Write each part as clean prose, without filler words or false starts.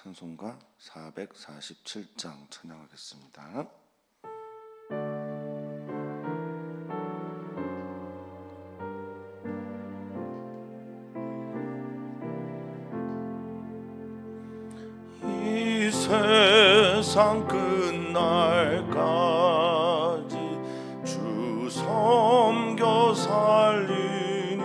찬송가 447장 찬양하겠습니다. 이 세상 끝날까지 주 섬겨 살리는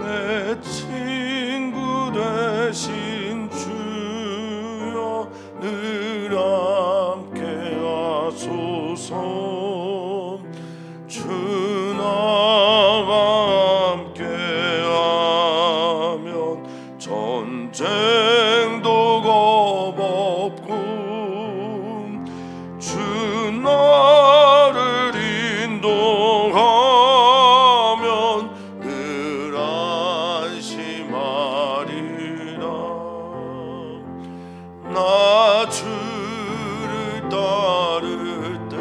내 친구 되신 주여 늘 함께 하소서. 주 나와 함께 하면 전쟁도 겁없고 주 나를 인도하면 늘 안심하리라. 나 주를 따를 때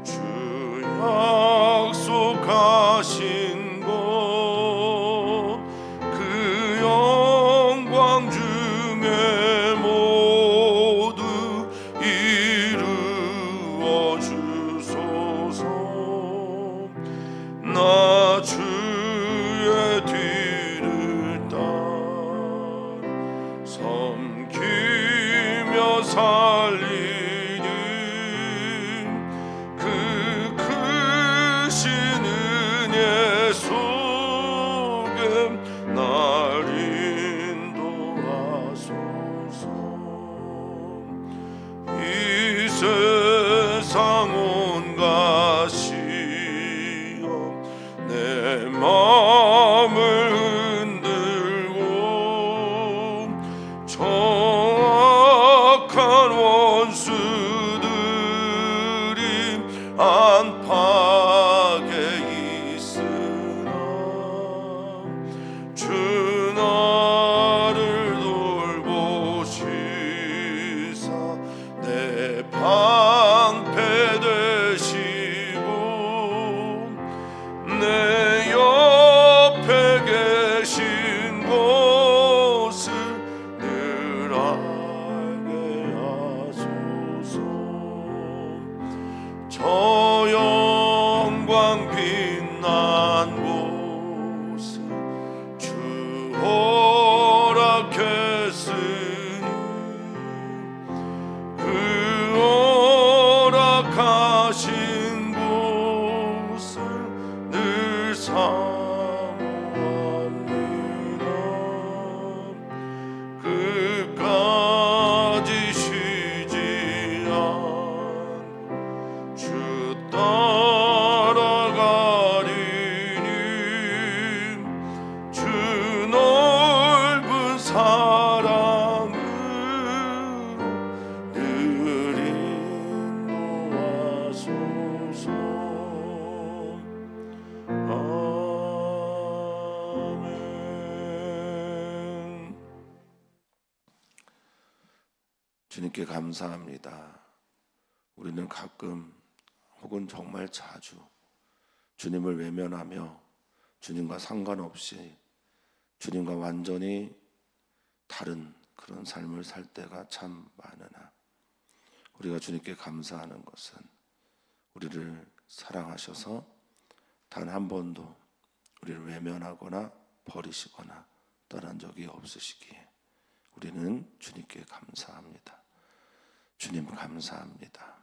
주 약속하신 것 그 영광 중에 모두 이루어 주소서. 나 주의 뒤를 따라 섬기며 살리는 그 크신 은혜 속에 날 인도하소서. 이 세상 온갖 시험 내 마음을 흔들고 정악한 원수들이 안팎에 있으나 주 나를 돌보시사 내 방패 되시고 내 옆에 계신 곳을 늘 알게 하소서. 저 영광 빛난 곳에 주 허락했으니 그 허락하신 곳을 늘 사모합니다. 끝까지 쉬지 않고 주 따라가리니 주 넓은 사랑으로 늘 인도하소서. 아멘. 주님께 감사합니다. 우리는 가끔 혹은 정말 자주 주님을 외면하며 주님과 상관없이 주님과 완전히 다른 그런 삶을 살 때가 참 많으나 우리가 주님께 감사하는 것은 우리를 사랑하셔서 단 한 번도 우리를 외면하거나 버리시거나 떠난 적이 없으시기에 우리는 주님께 감사합니다. 주님 감사합니다.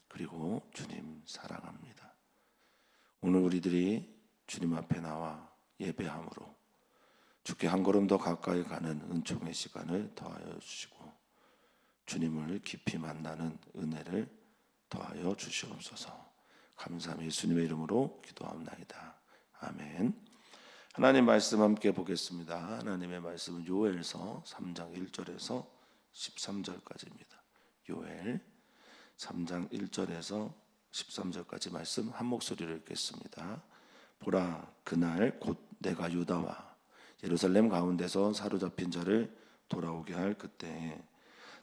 그리고 주님 사랑합니다. 오늘 우리들이 주님 앞에 나와 예배함으로 주께 한 걸음 더 가까이 가는 은총의 시간을 더하여 주시고 주님을 깊이 만나는 은혜를 더하여 주시옵소서. 감사함이 예수님의 이름으로 기도합나이다. 아멘. 하나님 말씀 함께 보겠습니다. 하나님의 말씀은 요엘서 3장 1절에서 13절까지입니다. 요엘 3장 1절에서 13절까지 말씀 한 목소리로 읽겠습니다. 보라, 그날 곧 내가 유다와 예루살렘 가운데서 사로잡힌 자를 돌아오게 할 그때에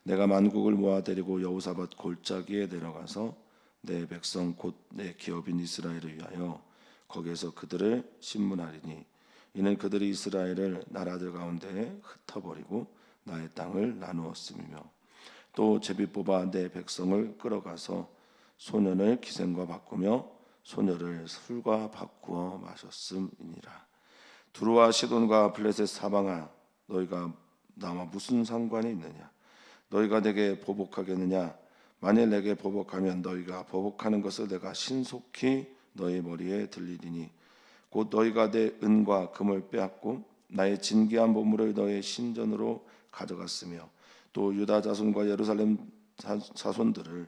내가 만국을 모아 데리고 여호사밧 골짜기에 내려가서 내 백성 곧 내 기업인 이스라엘을 위하여 거기에서 그들을 신문하리니 이는 그들이 이스라엘을 나라들 가운데 흩어버리고 나의 땅을 나누었음이며 또 제비 뽑아 내 백성을 끌어가서 소년을 기생과 바꾸며 소녀를 술과 바꾸어 마셨음이니라. 두루와 시돈과 블레셋 사방아, 너희가 나와 무슨 상관이 있느냐? 너희가 내게 보복하겠느냐? 만일 내게 보복하면 너희가 보복하는 것을 내가 신속히 너희 머리에 들리리니 곧 너희가 내 은과 금을 빼앗고 나의 진귀한 보물을 너의 신전으로 가져갔으며 또 유다 자손과 예루살렘 자손들을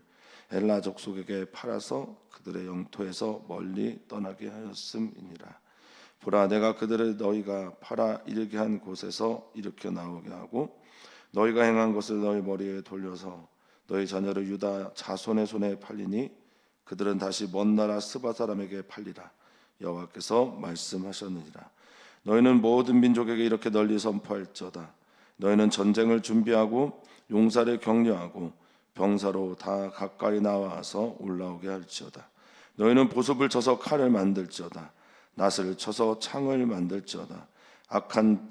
엘라 족속에게 팔아서 그들의 영토에서 멀리 떠나게 하였음이니라. 보라, 내가 그들을 너희가 팔아 이르게 한 곳에서 일으켜 나오게 하고 너희가 행한 것을 너희 머리에 돌려서 너희 자녀를 유다 자손의 손에 팔리니 그들은 다시 먼 나라 스바 사람에게 팔리라. 여호와께서 말씀하셨느니라. 너희는 모든 민족에게 이렇게 널리 선포할지어다. 너희는 전쟁을 준비하고 용사를 격려하고 병사로 다 가까이 나와서 올라오게 할지어다. 너희는 보습을 쳐서 칼을 만들지어다. 낫을 쳐서 창을 만들지어다.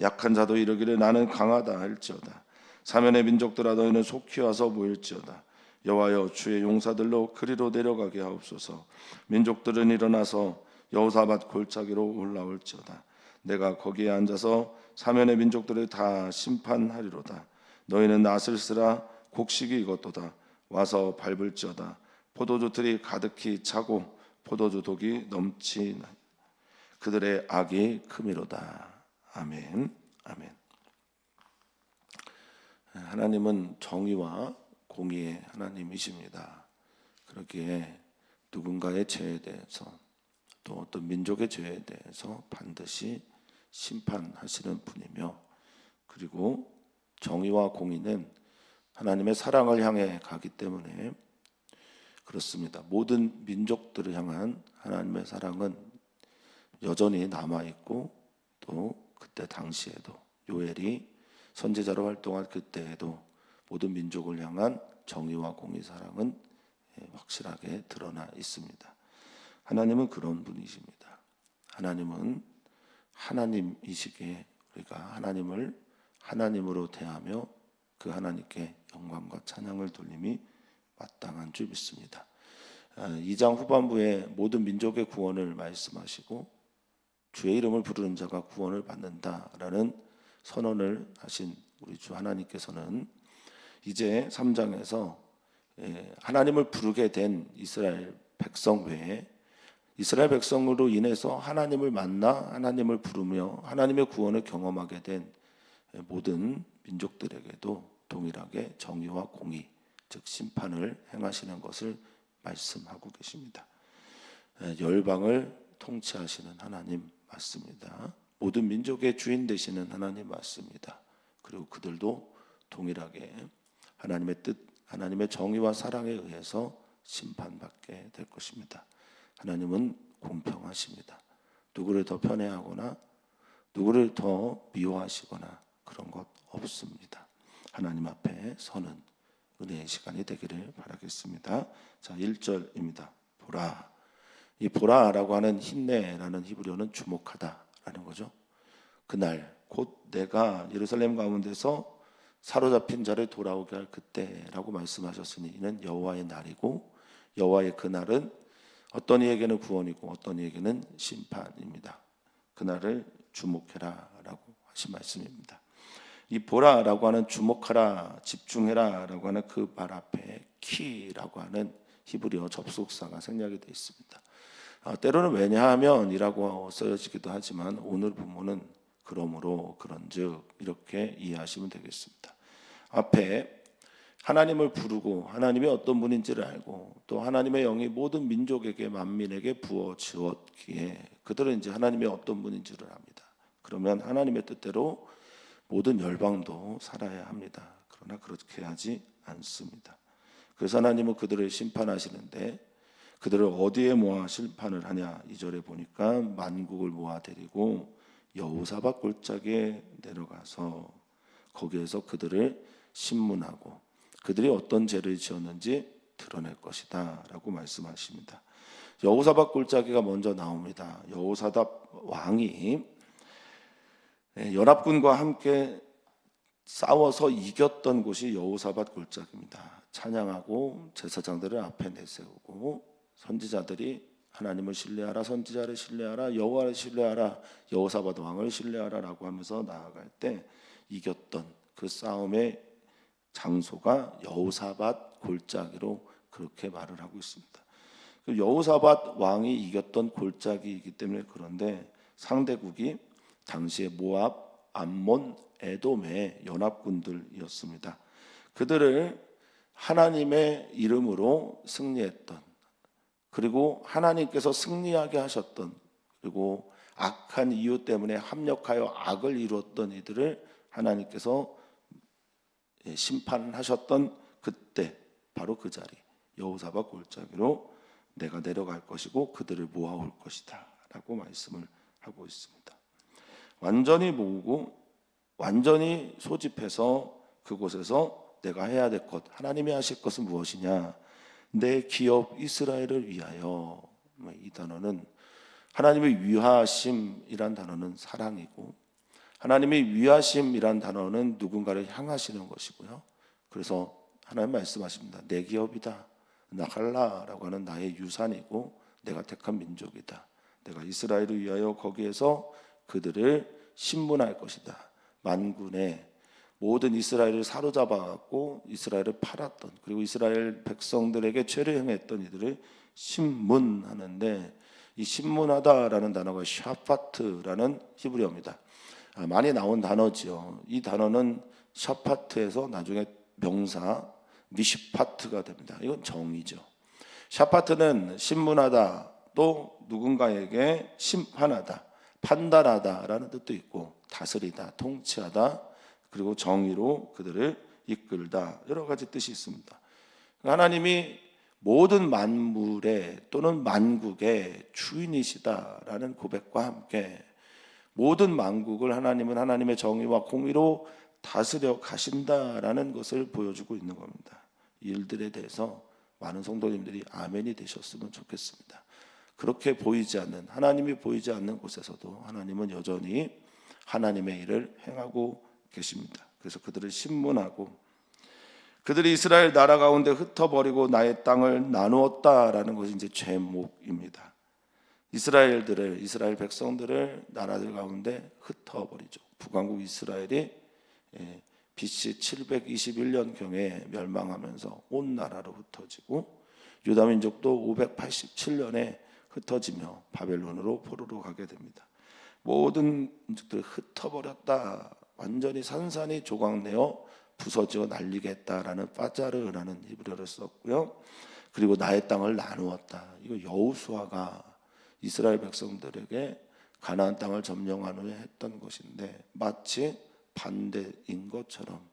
약한 자도 이르기를 나는 강하다 할지어다. 사면의 민족들아, 너희는 속히 와서 모일지어다. 여호와여, 주의 용사들로 그리로 내려가게 하옵소서. 민족들은 일어나서 여호사밧 골짜기로 올라올지어다. 내가 거기에 앉아서 사면의 민족들을 다 심판하리로다. 너희는 낫을 쓰라. 곡식이 익었도다. 와서 밟을지어다. 포도주 들이 가득히 차고 포도주 독이 넘치나 그들의 악이 크미로다. 아멘. 아멘. 하나님은 정의와 공의의 하나님이십니다. 그렇기에 누군가의 죄에 대해서 또 어떤 민족의 죄에 대해서 반드시 심판하시는 분이며, 그리고 정의와 공의는 하나님의 사랑을 향해 가기 때문에 그렇습니다. 모든 민족들을 향한 하나님의 사랑은 여전히 남아있고, 또 그때 당시에도 요엘이 선지자로 활동할 그때에도 모든 민족을 향한 정의와 공의 사랑은 확실하게 드러나 있습니다. 하나님은 그런 분이십니다. 하나님은 하나님이시기에 우리가 하나님을 하나님으로 대하며 그 하나님께 영광과 찬양을 돌림이 마땅한 줄 믿습니다. 2장 후반부에 모든 민족의 구원을 말씀하시고 주의 이름을 부르는 자가 구원을 받는다라는 선언을 하신 우리 주 하나님께서는 이제 3장에서 하나님을 부르게 된 이스라엘 백성 외에 이스라엘 백성으로 인해서 하나님을 만나 하나님을 부르며 하나님의 구원을 경험하게 된 모든 민족들에게도 동일하게 정의와 공의, 즉 심판을 행하시는 것을 말씀하고 계십니다. 열방을 통치하시는 하나님 맞습니다. 모든 민족의 주인 되시는 하나님 맞습니다. 그리고 그들도 동일하게 하나님의 뜻, 하나님의 정의와 사랑에 의해서 심판받게 될 것입니다. 하나님은 공평하십니다. 누구를 더 편애하거나 누구를 더 미워하시거나 그런 것 없습니다. 하나님 앞에 서는 은혜의 시간이 되기를 바라겠습니다. 자, 1절입니다. 보라. 이 보라라고 하는 힌내라는 히브리어는 주목하다라는 거죠. 그날 곧 내가 예루살렘 가운데서 사로잡힌 자를 돌아오게 할 그때라고 말씀하셨으니 이는 여호와의 날이고 여호와의 그날은 어떤 이에게는 구원이고 어떤 이에게는 심판입니다. 그날을 주목해라라고 하신 말씀입니다. 이 보라라고 하는 주목하라, 집중해라라고 하는 그 말 앞에 키라고 하는 히브리어 접속사가 생략이 되어 있습니다. 때로는 왜냐하면이라고 써지기도 하지만 오늘 본문은 그러므로 그런즉 이렇게 이해하시면 되겠습니다. 앞에 하나님을 부르고 하나님이 어떤 분인지를 알고 또 하나님의 영이 모든 민족에게 만민에게 부어 주었기에 그들은 이제 하나님이 어떤 분인지를 압니다. 그러면 하나님의 뜻대로 모든 열방도 살아야 합니다. 그러나 그렇게 하지 않습니다. 그래서 하나님은 그들을 심판하시는데 그들을 어디에 모아 심판을 하냐? 2절에 보니까 만국을 모아 데리고 여호사밧 골짜기에 내려가서 거기에서 그들을 심문하고 그들이 어떤 죄를 지었는지 드러낼 것이다 라고 말씀하십니다. 여호사밧 골짜기가 먼저 나옵니다. 여호사밧 왕이 연합군과 함께 싸워서 이겼던 곳이 여호사밧 골짜기입니다. 찬양하고 제사장들을 앞에 내세우고 선지자들이 하나님을 신뢰하라, 선지자를 신뢰하라, 여호와를 신뢰하라, 여호사밧 왕을 신뢰하라라고 하면서 나아갈 때 이겼던 그 싸움의 장소가 여호사밧 골짜기로 그렇게 말을 하고 있습니다. 여호사밧 왕이 이겼던 골짜기이기 때문에 그런데 상대국이 당시에 모압, 암몬, 에돔의 연합군들이었습니다. 그들을 하나님의 이름으로 승리했던, 그리고 하나님께서 승리하게 하셨던, 그리고 악한 이유 때문에 합력하여 악을 이루었던 이들을 하나님께서 심판하셨던 그때 바로 그 자리 여호사밧 골짜기로 내가 내려갈 것이고 그들을 모아올 것이다 라고 말씀을 하고 있습니다. 완전히 모으고 완전히 소집해서 그곳에서 내가 해야 될 것, 하나님이 하실 것은 무엇이냐, 내 기업 이스라엘을 위하여. 이 단어는 하나님의 위하심이란 단어는 사랑이고, 하나님의 위하심이란 단어는 누군가를 향하시는 것이고요. 그래서 하나님 말씀하십니다. 내 기업이다, 나갈라라고 하는 나의 유산이고 내가 택한 민족이다. 내가 이스라엘을 위하여 거기에서 그들을 신문할 것이다. 만군의 모든 이스라엘을 사로잡아갖고 이스라엘을 팔았던, 그리고 이스라엘 백성들에게 죄를 행했던 이들을 신문하는데, 이 신문하다라는 단어가 샤파트라는 히브리어입니다. 많이 나온 단어지요. 이 단어는 샤파트에서 나중에 명사 미시파트가 됩니다. 이건 정의죠. 샤파트는 신문하다, 또 누군가에게 심판하다, 판단하다라는 뜻도 있고, 다스리다, 통치하다, 그리고 정의로 그들을 이끌다, 여러 가지 뜻이 있습니다. 하나님이 모든 만물의 또는 만국의 주인이시다라는 고백과 함께 모든 만국을 하나님은 하나님의 정의와 공의로 다스려 가신다라는 것을 보여주고 있는 겁니다. 이 일들에 대해서 많은 성도님들이 아멘이 되셨으면 좋겠습니다. 그렇게 보이지 않는, 하나님이 보이지 않는 곳에서도 하나님은 여전히 하나님의 일을 행하고 계십니다. 그래서 그들을 신문하고, 그들이 이스라엘 나라 가운데 흩어버리고 나의 땅을 나누었다라는 것이 이제 제목입니다. 이스라엘 백성들을 나라들 가운데 흩어버리죠. 북왕국 이스라엘이 BC 721년경에 멸망하면서 온 나라로 흩어지고, 유다 민족도 587년에 흩어지며 바벨론으로 포로로 가게 됩니다. 모든 민족들을 흩어버렸다, 완전히 산산이 조각내어 부서져 날리겠다라는 파자르라는 히브리어를 썼고요. 그리고 나의 땅을 나누었다. 이거 여호수아가 이스라엘 백성들에게 가나안 땅을 점령한 후에 했던 것인데, 마치 반대인 것처럼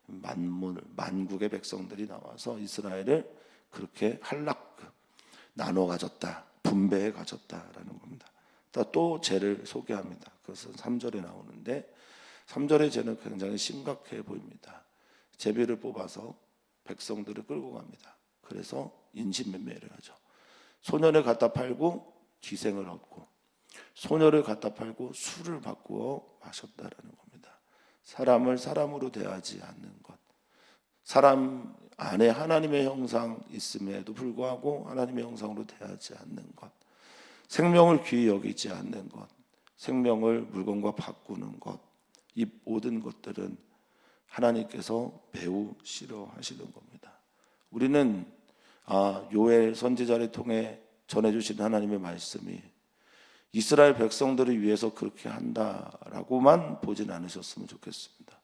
만국의 백성들이 나와서 이스라엘을 그렇게 나눠 가졌다, 분배해 가졌다라는 겁니다. 또 죄를 소개합니다. 그것은 3절에 나오는데, 3절의 죄는 굉장히 심각해 보입니다. 제비를 뽑아서 백성들을 끌고 갑니다. 그래서 인신매매를 하죠. 소년을 갖다 팔고 기생을 얻고, 소녀를 갖다 팔고 술을 바꾸어 마셨다라는 겁니다. 사람을 사람으로 대하지 않는 것, 사람 안에 하나님의 형상 있음에도 불구하고 하나님의 형상으로 대하지 않는 것, 생명을 귀히 여기지 않는 것, 생명을 물건과 바꾸는 것, 이 모든 것들은 하나님께서 매우 싫어하시는 겁니다. 우리는 요엘 선지자를 통해 전해주신 하나님의 말씀이 이스라엘 백성들을 위해서 그렇게 한다라고만 보진 않으셨으면 좋겠습니다.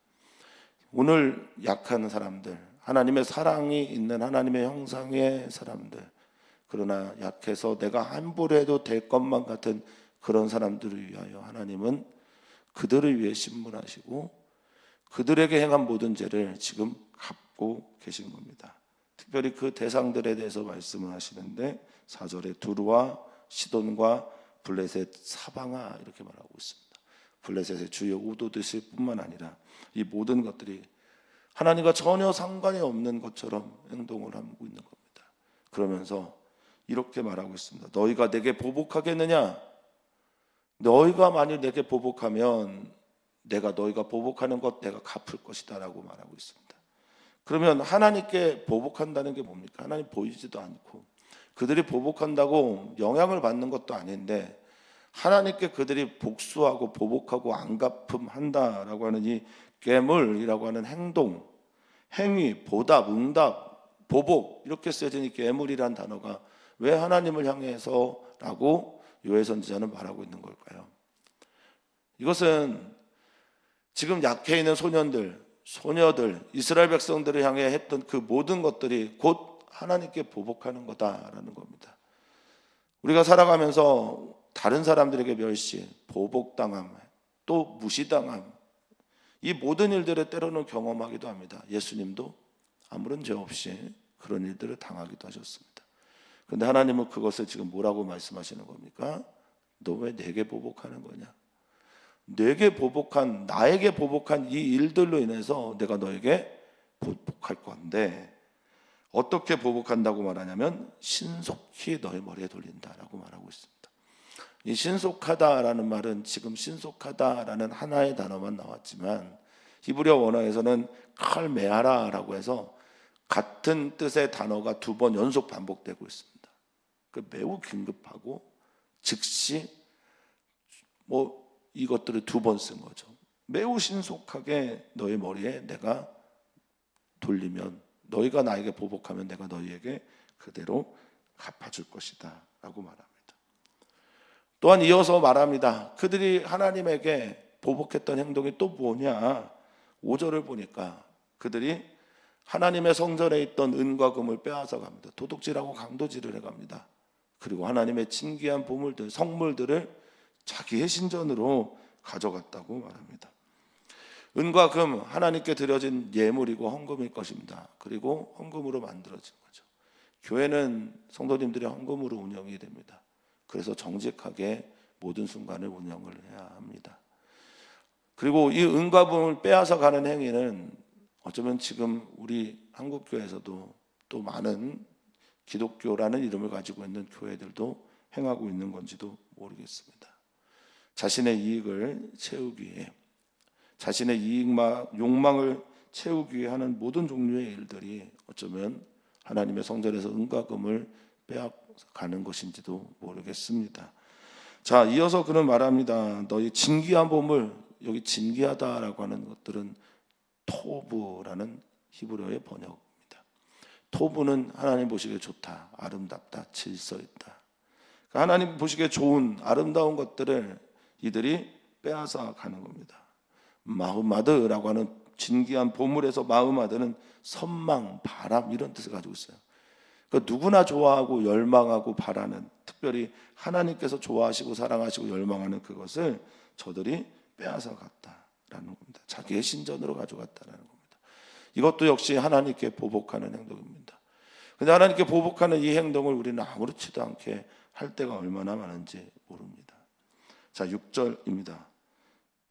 오늘 약한 사람들, 하나님의 사랑이 있는 하나님의 형상의 사람들, 그러나 약해서 내가 함부로 해도 될 것만 같은 그런 사람들을 위하여 하나님은 그들을 위해 신문하시고 그들에게 행한 모든 죄를 지금 갚고 계신 겁니다. 특별히 그 대상들에 대해서 말씀을 하시는데, 4절에 두루와 시돈과 블레셋 사방아 이렇게 말하고 있습니다. 블레셋의 주요 우도드실 뿐만 아니라 이 모든 것들이 하나님과 전혀 상관이 없는 것처럼 행동을 하고 있는 겁니다. 그러면서 이렇게 말하고 있습니다. 너희가 내게 보복하겠느냐? 너희가 만일 내게 보복하면 내가 너희가 보복하는 것 내가 갚을 것이다 라고 말하고 있습니다. 그러면 하나님께 보복한다는 게 뭡니까? 하나님 보이지도 않고 그들이 보복한다고 영향을 받는 것도 아닌데 하나님께 그들이 복수하고 보복하고 안갚음한다라고 하는 이 괴물이라고 하는 행동, 행위, 보답, 응답, 보복 이렇게 쓰여진 이 괴물이란 단어가 왜 하나님을 향해서라고 요엘 선지자는 말하고 있는 걸까요? 이것은 지금 약해 있는 소년들, 소녀들, 이스라엘 백성들을 향해 했던 그 모든 것들이 곧 하나님께 보복하는 거다라는 겁니다. 우리가 살아가면서 다른 사람들에게 멸시, 보복당함, 또 무시당함 이 모든 일들을 때로는 경험하기도 합니다. 예수님도 아무런 죄 없이 그런 일들을 당하기도 하셨습니다. 그런데 하나님은 그것을 지금 뭐라고 말씀하시는 겁니까? 너 왜 내게 보복하는 거냐? 내게 보복한, 나에게 보복한 이 일들로 인해서 내가 너에게 보복할 건데 어떻게 보복한다고 말하냐면 신속히 너의 머리에 돌린다라고 말하고 있습니다. 이 신속하다라는 말은 지금 신속하다라는 하나의 단어만 나왔지만 히브리어 원어에서는 칼메아라라고 해서 같은 뜻의 단어가 2번 연속 반복되고 있습니다. 그 매우 긴급하고 즉시 이것들을 2번 쓴 거죠. 매우 신속하게 너의 머리에 내가 돌리면 너희가 나에게 보복하면 내가 너희에게 그대로 갚아줄 것이다 라고 말합니다. 또한 이어서 말합니다. 그들이 하나님에게 보복했던 행동이 또 뭐냐? 5절을 보니까 그들이 하나님의 성전에 있던 은과 금을 빼앗아 갑니다. 도둑질하고 강도질을 해갑니다. 그리고 하나님의 진귀한 보물들, 성물들을 자기의 신전으로 가져갔다고 말합니다. 은과 금 하나님께 드려진 예물이고 헌금일 것입니다. 그리고 헌금으로 만들어진 거죠. 교회는 성도님들의 헌금으로 운영이 됩니다. 그래서 정직하게 모든 순간을 운영을 해야 합니다. 그리고 이 은과 금을 빼앗아 가는 행위는 어쩌면 지금 우리 한국교회에서도 또 많은 기독교라는 이름을 가지고 있는 교회들도 행하고 있는 건지도 모르겠습니다. 자신의 이익을 채우기 위해 자신의 이익과 욕망을 채우기 위해 하는 모든 종류의 일들이 어쩌면 하나님의 성전에서 은과 금을 빼앗가는 것인지도 모르겠습니다. 자, 이어서 그는 말합니다. 너희 진귀한 보물, 여기 진귀하다라고 하는 것들은 토브라는 히브리어의 번역입니다. 토브는 하나님 보시기에 좋다, 아름답다, 질서 있다. 그러니까 하나님 보시기에 좋은 아름다운 것들을 이들이 빼앗아 가는 겁니다. 마흐마드라고 하는 진귀한 보물에서 마흐마드는 선망, 바람 이런 뜻을 가지고 있어요. 그러니까 누구나 좋아하고 열망하고 바라는, 특별히 하나님께서 좋아하시고 사랑하시고 열망하는 그것을 저들이 빼앗아 갔다라는 겁니다. 자기의 신전으로 가져갔다라는 겁니다. 이것도 역시 하나님께 보복하는 행동입니다. 그런데 하나님께 보복하는 이 행동을 우리는 아무렇지도 않게 할 때가 얼마나 많은지 모릅니다. 자, 6절입니다.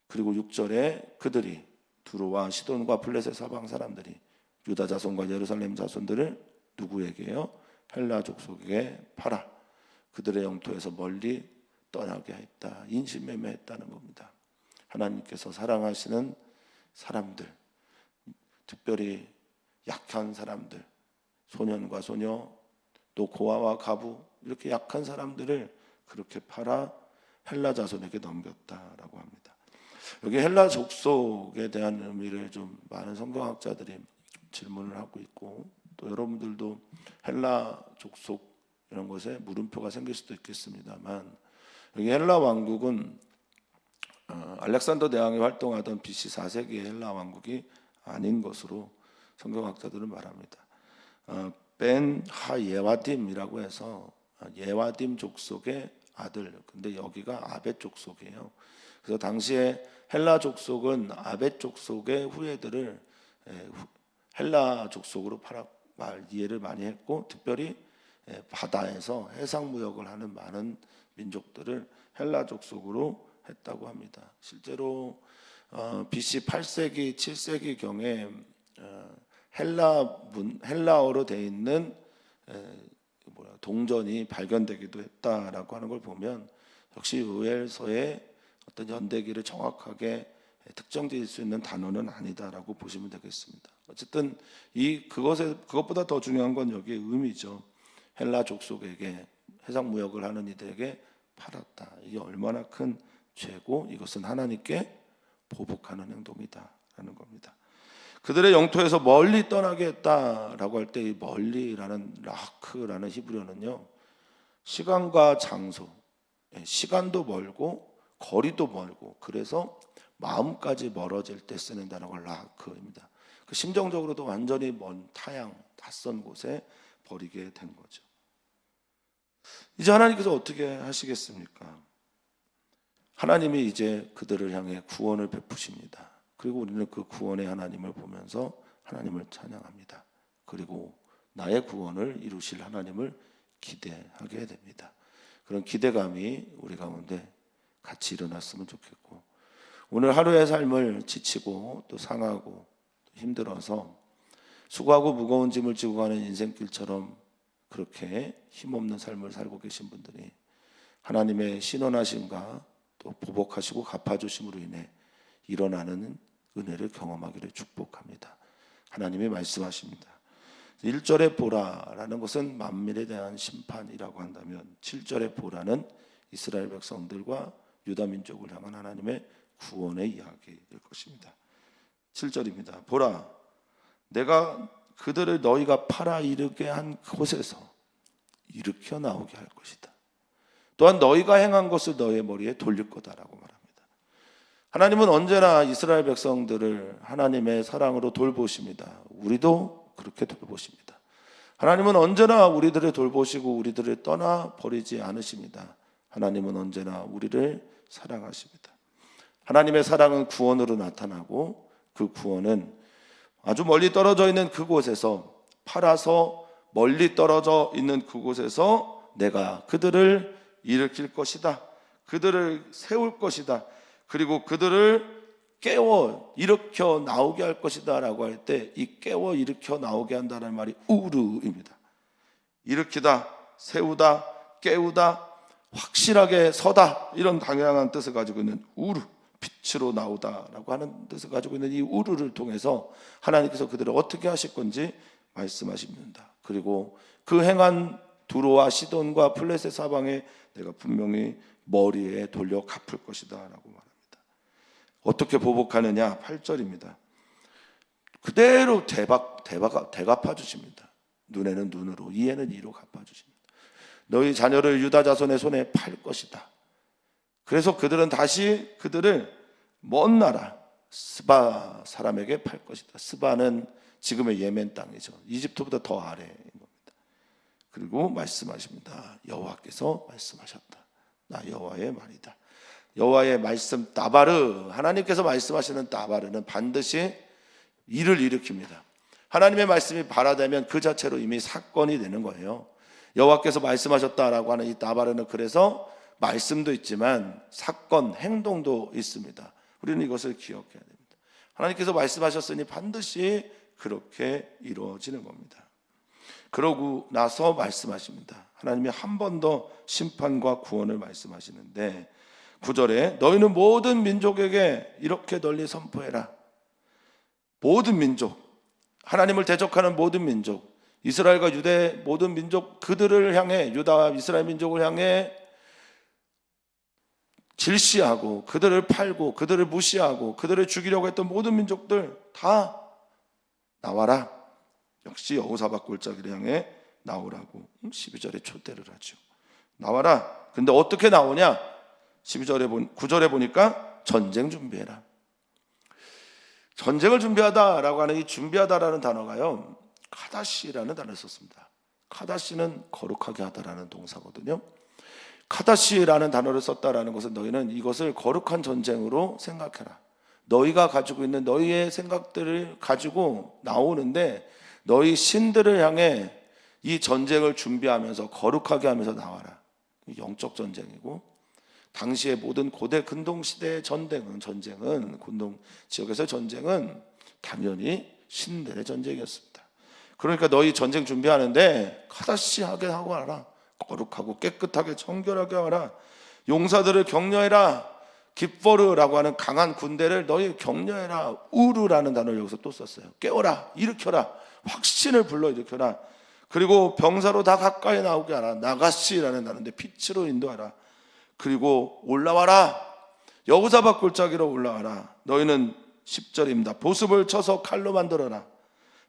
그리고 6절에 그들이 두로와 시돈과 블레셋 사방 사람들이 유다 자손과 예루살렘 자손들을 누구에게요? 헬라 족속에게 팔아 그들의 영토에서 멀리 떠나게 했다. 인신매매했다는 겁니다. 하나님께서 사랑하시는 사람들, 특별히 약한 사람들, 소년과 소녀, 또 고아와 가부 이렇게 약한 사람들을 그렇게 팔아 헬라 자손에게 넘겼다라고 합니다. 여기 헬라 족속에 대한 의미를 좀 많은 성경학자들이 질문을 하고 있고 또 여러분들도 헬라 족속 이런 것에 물음표가 생길 수도 있겠습니다만 여기 헬라 왕국은 알렉산더 대왕이 활동하던 BC 4세기의 헬라 왕국이 아닌 것으로 성경학자들은 말합니다. 벤 하예와딤이라고 해서 예와딤 족속의 아들, 근데 여기가 아벳 족속이에요. 그래서 당시에 헬라 족속은 아벳 족속의 후예들을 헬라 족속으로 이해를 많이 했고 특별히 바다에서 해상 무역을 하는 많은 민족들을 헬라 족속으로 했다고 합니다. 실제로 BC 8세기, 7세기 경에 헬라어로 되어 있는 동전이 발견되기도 했다라고 하는 걸 보면 역시 요엘서의 어떤 연대기를 정확하게 특정될 수 있는 단어는 아니다라고 보시면 되겠습니다. 어쨌든 그것보다 더 중요한 건 여기의 의미죠. 헬라 족속에게 해상무역을 하는 이들에게 팔았다. 이게 얼마나 큰 죄고 이것은 하나님께 보복하는 행동이다라는 겁니다. 그들의 영토에서 멀리 떠나게 했다라고 할 때 이 멀리라는 라크라는 히브리어는요, 시간과 장소, 시간도 멀고 거리도 멀고 그래서 마음까지 멀어질 때 쓰는 단어가 라크입니다. 그 심정적으로도 완전히 먼 타양, 낯선 곳에 버리게 된 거죠. 이제 하나님께서 어떻게 하시겠습니까? 하나님이 이제 그들을 향해 구원을 베푸십니다. 그리고 우리는 그 구원의 하나님을 보면서 하나님을 찬양합니다. 그리고 나의 구원을 이루실 하나님을 기대하게 됩니다. 그런 기대감이 우리 가운데 같이 일어났으면 좋겠고, 오늘 하루의 삶을 지치고 또 상하고 또 힘들어서 수고하고 무거운 짐을 지고 가는 인생길처럼 그렇게 힘없는 삶을 살고 계신 분들이 하나님의 신원하심과 또 보복하시고 갚아주심으로 인해 일어나는 은혜를 경험하기를 축복합니다. 하나님이 말씀하십니다. 1절의 보라라는 것은 만민에 대한 심판이라고 한다면 7절의 보라는 이스라엘 백성들과 유다 민족을 향한 하나님의 구원의 이야기일 것입니다. 7절입니다. 보라, 내가 그들을 너희가 팔아 이르게 한 곳에서 일으켜 나오게 할 것이다. 또한 너희가 행한 것을 너희의 머리에 돌릴 거다라고 말합니다. 하나님은 언제나 이스라엘 백성들을 하나님의 사랑으로 돌보십니다. 우리도 그렇게 돌보십니다. 하나님은 언제나 우리들을 돌보시고 우리들을 떠나 버리지 않으십니다. 하나님은 언제나 우리를 사랑하십니다. 하나님의 사랑은 구원으로 나타나고 그 구원은 아주 멀리 떨어져 있는 그곳에서, 팔아서 멀리 떨어져 있는 그곳에서 내가 그들을 일으킬 것이다. 그들을 세울 것이다. 그리고 그들을 깨워 일으켜 나오게 할 것이다 라고 할 때 이 깨워 일으켜 나오게 한다는 말이 우르입니다. 일으키다, 세우다, 깨우다, 확실하게 서다, 이런 당연한 뜻을 가지고 있는 우르, 빛으로 나오다 라고 하는 뜻을 가지고 있는 이 우르를 통해서 하나님께서 그들을 어떻게 하실 건지 말씀하십니다. 그리고 그 행한 두로와 시돈과 블레셋 사방에 내가 분명히 머리에 돌려 갚을 것이다 라고 말합니다. 어떻게 보복하느냐? 8절입니다. 그대로 대갚아 주십니다. 눈에는 눈으로, 이에는 이로 갚아 주십니다. 너희 자녀를 유다 자손의 손에 팔 것이다. 그래서 그들은 다시 그들을 먼 나라 스바 사람에게 팔 것이다. 스바는 지금의 예멘 땅이죠. 이집트보다 더 아래인 겁니다. 그리고 말씀하십니다. 여호와께서 말씀하셨다. 나 여호와의 말이다. 여호와의 말씀 따바르, 하나님께서 말씀하시는 따바르는 반드시 일을 일으킵니다. 하나님의 말씀이 발화되면 그 자체로 이미 사건이 되는 거예요. 여호와께서 말씀하셨다라고 하는 이 따바르는 그래서 말씀도 있지만 사건, 행동도 있습니다. 우리는 이것을 기억해야 됩니다. 하나님께서 말씀하셨으니 반드시 그렇게 이루어지는 겁니다. 그러고 나서 말씀하십니다. 하나님이 한 번 더 심판과 구원을 말씀하시는데 9절에 너희는 모든 민족에게 이렇게 널리 선포해라. 모든 민족, 하나님을 대적하는 모든 민족, 이스라엘과 유대 모든 민족, 그들을 향해, 유다와 이스라엘 민족을 향해 질시하고 그들을 팔고 그들을 무시하고 그들을 죽이려고 했던 모든 민족들 다 나와라. 역시 여호사밧 골짜기를 향해 나오라고 12절에 초대를 하죠. 나와라. 근데 어떻게 나오냐? 9절에 보니까 전쟁 준비해라. 전쟁을 준비하다라고 하는 이 준비하다라는 단어가요, 카다시라는 단어를 썼습니다. 카다시는 거룩하게 하다라는 동사거든요. 카다시라는 단어를 썼다라는 것은 너희는 이것을 거룩한 전쟁으로 생각해라. 너희가 가지고 있는 너희의 생각들을 가지고 나오는데 너희 신들을 향해 이 전쟁을 준비하면서 거룩하게 하면서 나와라. 영적 전쟁이고, 당시의 모든 고대 근동시대의 전쟁은 근동 지역에서의 전쟁은 당연히 신들의 전쟁이었습니다. 그러니까 너희 전쟁 준비하는데 카다시하게 하고 와라. 거룩하고 깨끗하게 정결하게 하라. 용사들을 격려해라. 깁보르라고 하는 강한 군대를 너희 격려해라. 우르라는 단어를 여기서 또 썼어요. 깨워라, 일으켜라, 확신을 불러일으켜라. 그리고 병사로 다 가까이 나오게 하라. 나가시라는 단어인데 빛으로 인도하라. 그리고 올라와라. 여호사밧 골짜기로 올라와라. 너희는 10절입니다. 보습을 쳐서 칼로 만들어라.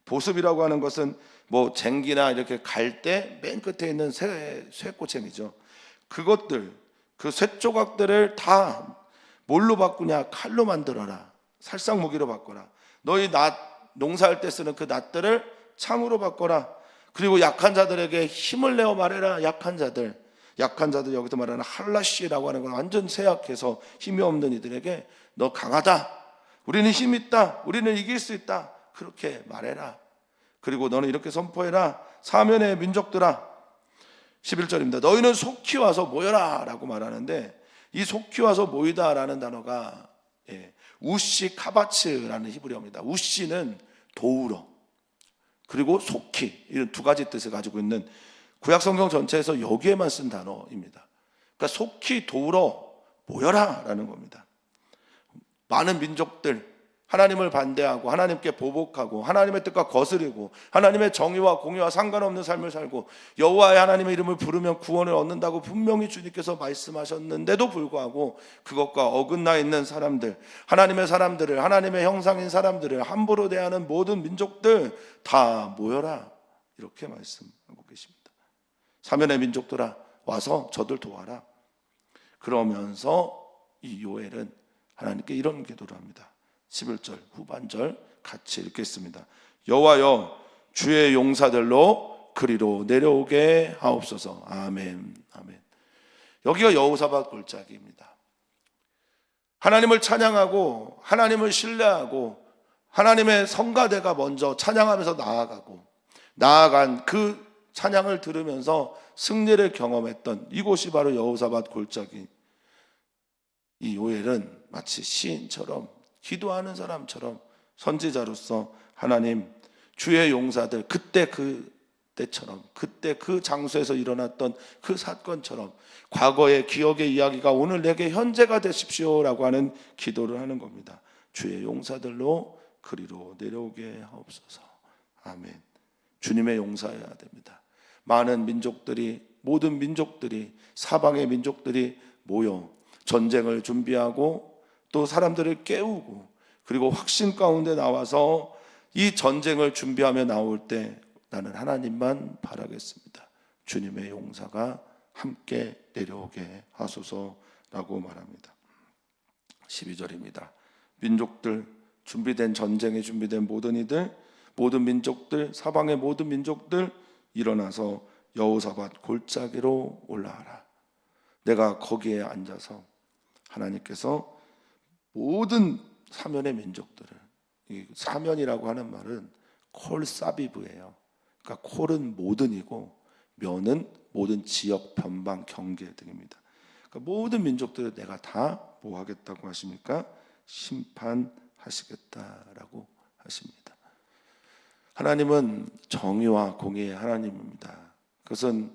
보습이라고 하는 것은 뭐 쟁기나 이렇게 갈 때 맨 끝에 있는 쇠꼬챙이죠. 그것들, 그 쇠조각들을 다 뭘로 바꾸냐? 칼로 만들어라. 살상무기로 바꿔라. 너희 농사할 때 쓰는 그 낫들을 창으로 바꿔라. 그리고 약한 자들에게 힘을 내어 말해라. 약한 자들 여기서 말하는 할라시라고 하는 건 완전 쇠약해서 힘이 없는 이들에게 너 강하다, 우리는 힘 있다, 우리는 이길 수 있다, 그렇게 말해라. 그리고 너는 이렇게 선포해라. 사면의 민족들아, 11절입니다. 너희는 속히 와서 모여라 라고 말하는데, 이 속히 와서 모이다 라는 단어가 우시 카바츠라는 히브리어입니다. 우시는 도우러, 그리고 속히, 이런 두 가지 뜻을 가지고 있는 구약성경 전체에서 여기에만 쓴 단어입니다. 그러니까 속히 도우러 모여라 라는 겁니다. 많은 민족들, 하나님을 반대하고 하나님께 보복하고 하나님의 뜻과 거스르고 하나님의 정의와 공의와 상관없는 삶을 살고 여호와의 하나님의 이름을 부르면 구원을 얻는다고 분명히 주님께서 말씀하셨는데도 불구하고 그것과 어긋나 있는 사람들, 하나님의 사람들을, 하나님의 형상인 사람들을 함부로 대하는 모든 민족들 다 모여라, 이렇게 말씀하고 계십니다. 사면의 민족들아, 와서 저들 도와라. 그러면서 이 요엘은 하나님께 이런 기도를 합니다. 11절 후반절 같이 읽겠습니다. 여호와여, 주의 용사들로 그리로 내려오게 하옵소서. 아멘, 아멘. 여기가 여호사밧 골짜기입니다. 하나님을 찬양하고 하나님을 신뢰하고 하나님의 성가대가 먼저 찬양하면서 나아간 그 찬양을 들으면서 승리를 경험했던 이곳이 바로 여호사밧 골짜기. 이 요엘은 마치 시인처럼, 기도하는 사람처럼 선지자로서 하나님, 주의 용사들, 그때처럼, 그때 그 장소에서 일어났던 그 사건처럼 과거의 기억의 이야기가 오늘 내게 현재가 되십시오라고 하는 기도를 하는 겁니다. 주의 용사들로 그리로 내려오게 하옵소서. 아멘. 주님의 용사여야 됩니다. 많은 민족들이, 모든 민족들이, 사방의 민족들이 모여 전쟁을 준비하고 또 사람들을 깨우고, 그리고 확신 가운데 나와서 이 전쟁을 준비하며 나올 때 나는 하나님만 바라겠습니다. 주님의 용사가 함께 내려오게 하소서라고 말합니다. 12절입니다. 민족들, 준비된 전쟁에 준비된 모든 이들, 모든 민족들, 사방의 모든 민족들 일어나서 여호사밧 골짜기로 올라와라. 내가 거기에 앉아서 하나님께서 모든 사면의 민족들을, 이 사면이라고 하는 말은 콜사비브예요. 그러니까 콜은 모든이고 면은 모든 지역, 변방, 경계 등입니다. 그러니까 모든 민족들을 내가 다 뭐 하겠다고 하십니까? 심판하시겠다라고 하십니다. 하나님은 정의와 공의의 하나님입니다. 그것은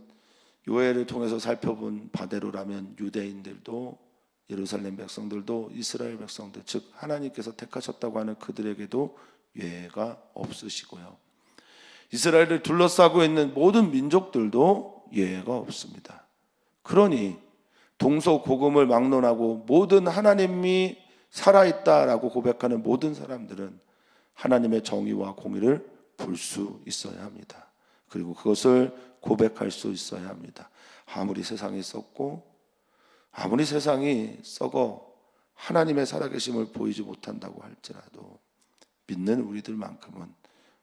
요엘을 통해서 살펴본 바대로라면 유대인들도, 예루살렘 백성들도, 이스라엘 백성들, 즉 하나님께서 택하셨다고 하는 그들에게도 예외가 없으시고요, 이스라엘을 둘러싸고 있는 모든 민족들도 예외가 없습니다. 그러니 동서고금을 막론하고 모든 하나님이 살아있다라고 고백하는 모든 사람들은 하나님의 정의와 공의를 볼 수 있어야 합니다. 그리고 그것을 고백할 수 있어야 합니다. 아무리 세상이 썩고 아무리 세상이 썩어 하나님의 살아계심을 보이지 못한다고 할지라도 믿는 우리들만큼은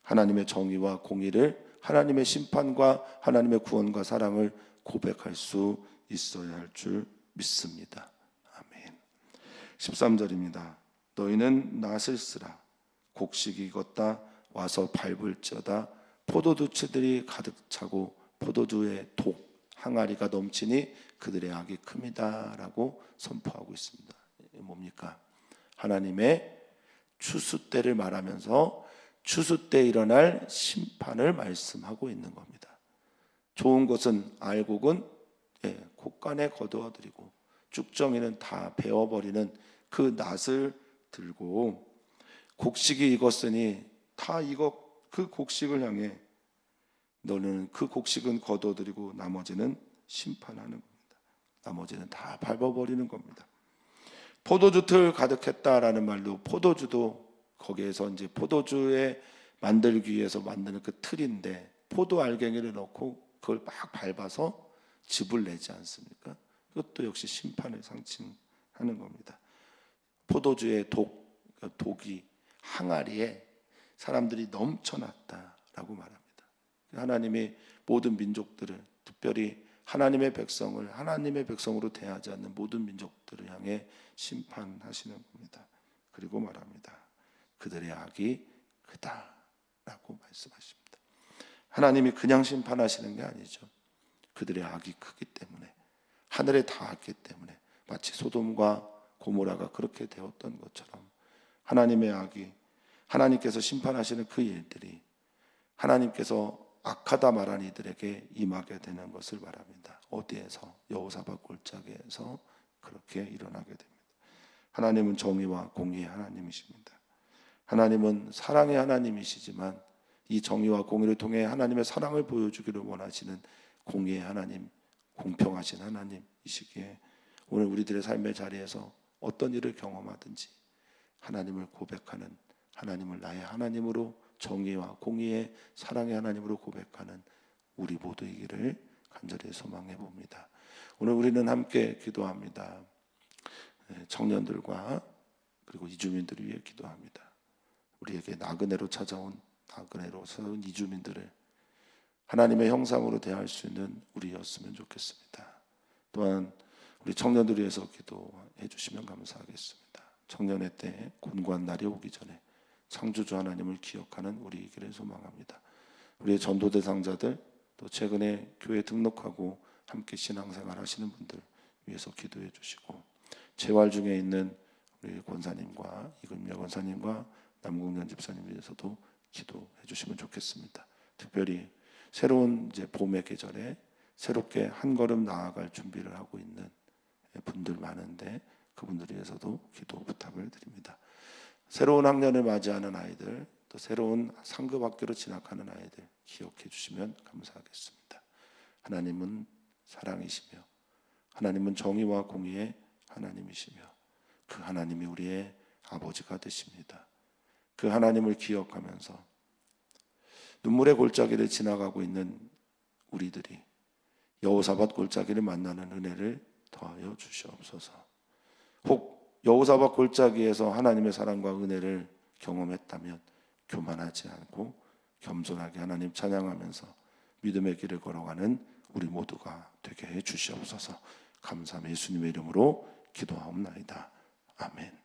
하나님의 정의와 공의를, 하나님의 심판과 하나님의 구원과 사랑을 고백할 수 있어야 할 줄 믿습니다. 아멘. 13절입니다. 너희는 낫을 쓰라. 곡식이 익었다. 와서 밟을지어다. 포도두치들이 가득 차고 포도주의 독 항아리가 넘치니 그들의 악이 큽니다 라고 선포하고 있습니다. 뭡니까? 하나님의 추수 때를 말하면서 추수 때 일어날 심판을 말씀하고 있는 겁니다. 좋은 것은 알곡은 곳간에 거두어드리고 쭉정이는 다 베어버리는 그 낫을 들고 곡식이 익었으니 다 그 곡식을 향해 너는 그 곡식은 거둬들이고 나머지는 심판하는 겁니다. 나머지는 다 밟아버리는 겁니다. 포도주 틀 가득했다라는 말도 포도주도 거기에서 이제 포도주에 만들기 위해서 만드는 그 틀인데 포도 알갱이를 넣고 그걸 막 밟아서 즙을 내지 않습니까? 그것도 역시 심판을 상징하는 겁니다. 포도주의 독이 항아리에 사람들이 넘쳐났다라고 말합니다. 하나님이 모든 민족들을, 특별히 하나님의 백성을 하나님의 백성으로 대하지 않는 모든 민족들을 향해 심판하시는 겁니다. 그리고 말합니다. 그들의 악이 크다라고 말씀하십니다. 하나님이 그냥 심판하시는 게 아니죠. 그들의 악이 크기 때문에, 하늘에 닿았기 때문에, 마치 소돔과 고모라가 그렇게 되었던 것처럼 하나님의 악이, 하나님께서 심판하시는 그 일들이 하나님께서 악하다 말한 이들에게 임하게 되는 것을 말합니다. 어디에서? 여호사밧 골짜기에서 그렇게 일어나게 됩니다. 하나님은 정의와 공의의 하나님이십니다. 하나님은 사랑의 하나님이시지만 이 정의와 공의를 통해 하나님의 사랑을 보여주기를 원하시는 공의의 하나님, 공평하신 하나님이시기에 오늘 우리들의 삶의 자리에서 어떤 일을 경험하든지 하나님을 고백하는, 하나님을 나의 하나님으로, 정의와 공의의 사랑의 하나님으로 고백하는 우리 모두이기를 간절히 소망해 봅니다. 오늘 우리는 함께 기도합니다. 청년들과 그리고 이주민들을 위해 기도합니다. 우리에게 나그네로 찾아온 이주민들을 하나님의 형상으로 대할 수 있는 우리였으면 좋겠습니다. 또한 우리 청년들 위해서 기도해 주시면 감사하겠습니다. 청년의 때 곤고한 날이 오기 전에 창조주 하나님을 기억하는 우리이기를 소망합니다. 우리의 전도 대상자들, 또 최근에 교회 등록하고 함께 신앙생활 하시는 분들 위해서 기도해 주시고, 재활 중에 있는 우리 권사님과 이금여 권사님과 남궁년 집사님 위해서도 기도해 주시면 좋겠습니다. 특별히 새로운 이제 봄의 계절에 새롭게 한 걸음 나아갈 준비를 하고 있는 분들 많은데 그분들 위해서도 기도 부탁을 드립니다. 새로운 학년을 맞이하는 아이들, 또 새로운 상급 학교로 진학하는 아이들 기억해 주시면 감사하겠습니다. 하나님은 사랑이시며 하나님은 정의와 공의의 하나님이시며 그 하나님이 우리의 아버지가 되십니다. 그 하나님을 기억하면서 눈물의 골짜기를 지나가고 있는 우리들이 여호사밧 골짜기를 만나는 은혜를 더하여 주시옵소서. 혹 여호사밧 골짜기에서 하나님의 사랑과 은혜를 경험했다면 교만하지 않고 겸손하게 하나님 찬양하면서 믿음의 길을 걸어가는 우리 모두가 되게 해 주시옵소서. 감사함 예수님의 이름으로 기도하옵나이다. 아멘.